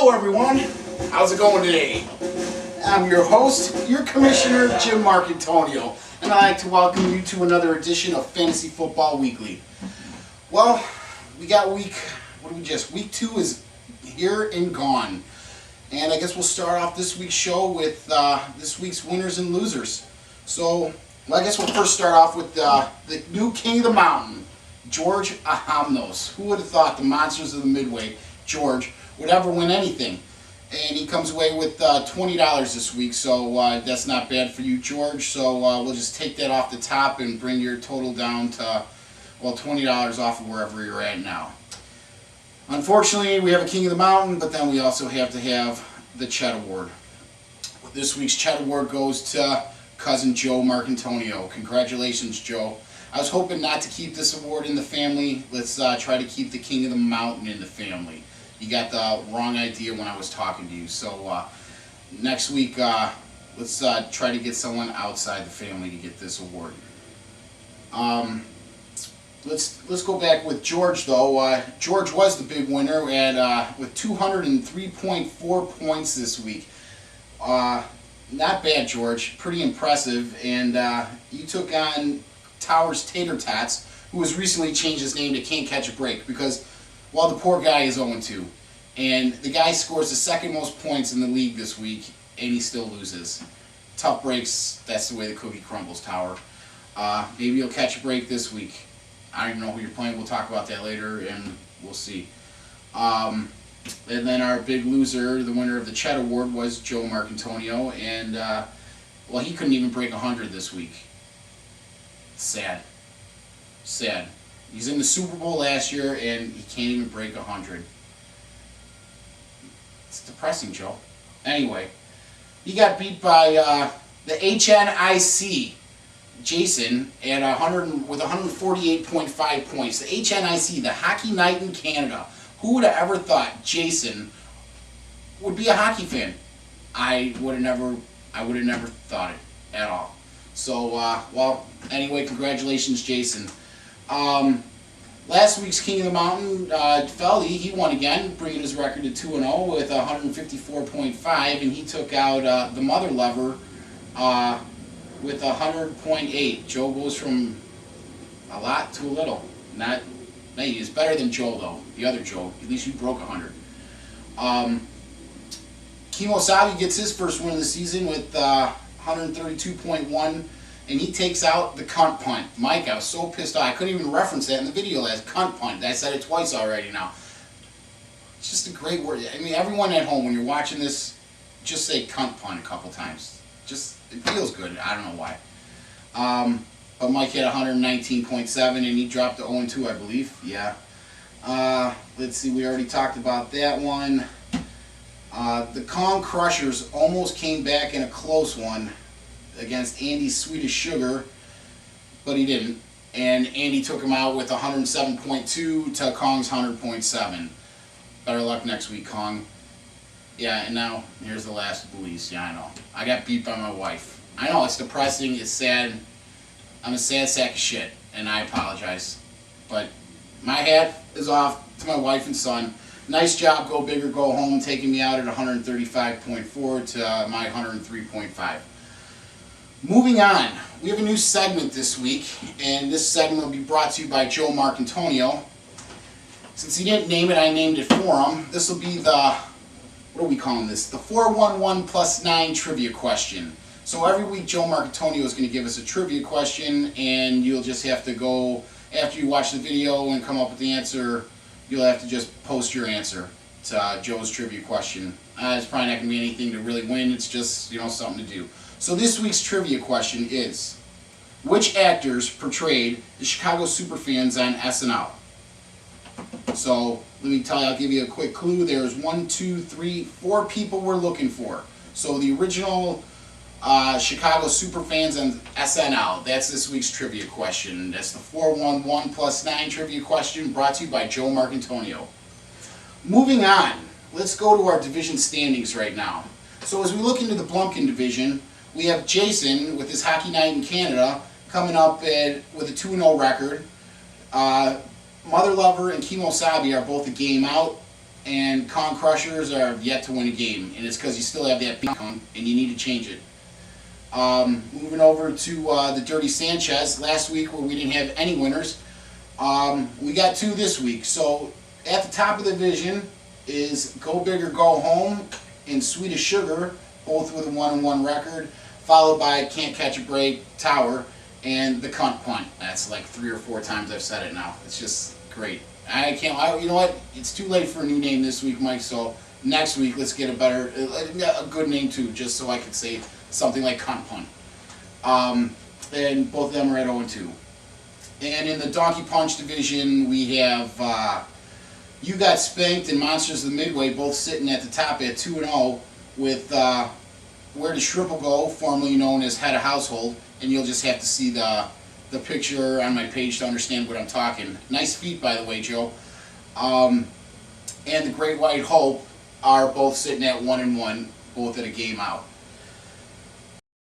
Hello everyone, how's it going today? I'm your host, your commissioner, Jim Marcantonio, and I'd like to welcome you to another edition of Fantasy Football Weekly. Well, we got week 2 is here and gone. And I guess we'll start off this week's show with this week's winners and losers. So, I guess we'll first start off with the new king of the mountain, George Ahamnos. Who would have thought the Monsters of the Midway, George, would ever win anything? And he comes away with $20 this week, so that's not bad for you, George. So we'll just take that off the top and bring your total down to, well, $20 off of wherever you're at now. Unfortunately, we have a king of the mountain, but then we also have to have the Chet Award. This week's Chet Award goes to cousin Joe Marcantonio. Congratulations, Joe. I was hoping not to keep this award in the family. Let's try to keep the king of the mountain in the family. You got the wrong idea when I was talking to you. So next week, let's try to get someone outside the family to get this award. Let's go back with George though. George was the big winner and with 203.4 points this week. Not bad, George. Pretty impressive. And you took on Towers Tater Tots, who has recently changed his name to Can't Catch a Break, because, well, the poor guy is 0-2. And the guy scores the second most points in the league this week, and he still loses. Tough breaks, that's the way the cookie crumbles, Tower. Maybe you'll catch a break this week. I don't even know who you're playing. We'll talk about that later, and we'll see. And then our big loser, the winner of the Chet Award, was Joe Marcantonio, and well, he couldn't even break 100 this week. Sad. Sad. He's in the Super Bowl last year, and he can't even break 100. It's depressing, Joe. Anyway, he got beat by the HNIC. Jason at 100 with 148.5 points. The HNIC, the Hockey Night in Canada. Who would have ever thought Jason would be a hockey fan? I would have never thought it at all. So, well, anyway, congratulations, Jason. Last week's King of the Mountain, Feldy, he won again, bringing his record to 2-0 with 154.5, and he took out the Mother Lover with 100.8. Joe goes from a lot to a little. Not, maybe it's better than Joe though. The other Joe. At least you broke 100. Kimosabi gets his first win of the season with 132.1, and he takes out the cunt punt. Mike, I was so pissed off. I couldn't even reference that in the video last. Cunt punt. I said it twice already now. It's just a great word. I mean, everyone at home, when you're watching this, just say cunt punt a couple times. Just, it feels good. I don't know why. But Mike had 119.7 and he dropped to 0-2, I believe. Yeah. Let's see, we already talked about that one. The Kong Crushers almost came back in a close one against Andy's Swedish Sugar, but he didn't. And Andy took him out with 107.2 to Kong's 100.7. Better luck next week, Kong. Yeah, and now, here's the last but least. Yeah, I know. I got beat by my wife. I know, it's depressing, it's sad. I'm a sad sack of shit, and I apologize. But my hat is off to my wife and son. Nice job, go big or go home, taking me out at 135.4 to my 103.5. Moving on, we have a new segment this week, and this segment will be brought to you by Joe Marcantonio. Since he didn't name it, I named it for him. This will be the, what are we calling this? The 411 plus 9 trivia question. So every week Joe Marcantonio is going to give us a trivia question, and you'll just have to go, after you watch the video and come up with the answer, you'll have to just post your answer to Joe's trivia question. It's probably not going to be anything to really win, it's just, you know, something to do. So this week's trivia question is, which actors portrayed the Chicago Superfans on SNL? So, let me tell you, I'll give you a quick clue. There's 4 people we're looking for. So the original Chicago Superfans on SNL. That's this week's trivia question. That's the 411 plus 9 trivia question brought to you by Joe Marcantonio. Moving on, let's go to our division standings right now. So as we look into the Blumpkin division, we have Jason with his Hockey Night in Canada coming up with a 2-0 record. Mother Lover and Kimosabi are both a game out. and Con Crushers are yet to win a game, and it's because you still have that pink con, and you need to change it. Moving over to the Dirty Sanchez. Last week, where we didn't have any winners, we got 2 this week. So at the top of the division is Go Big or Go Home and Sweet as Sugar, both with a 1-1 record, followed by Can't Catch a Break, Tower, and the Cunt Punt. That's like 3 or 4 times I've said it now. It's just great. You know what? It's too late for a new name this week, Mike. So next week, let's get a good name too, just so I can say something like Cunt Punt. And both of them are at 0-2. And in the Donkey Punch division, we have You Got Spanked and Monsters of the Midway both sitting at the top at 2-0 with Where Does Shripple Go, formerly known as Head of Household, and you'll just have to see the picture on my page to understand what I'm talking. Nice feet, by the way, Joe. And the Great White Hope are both sitting at 1-1, both at a game out.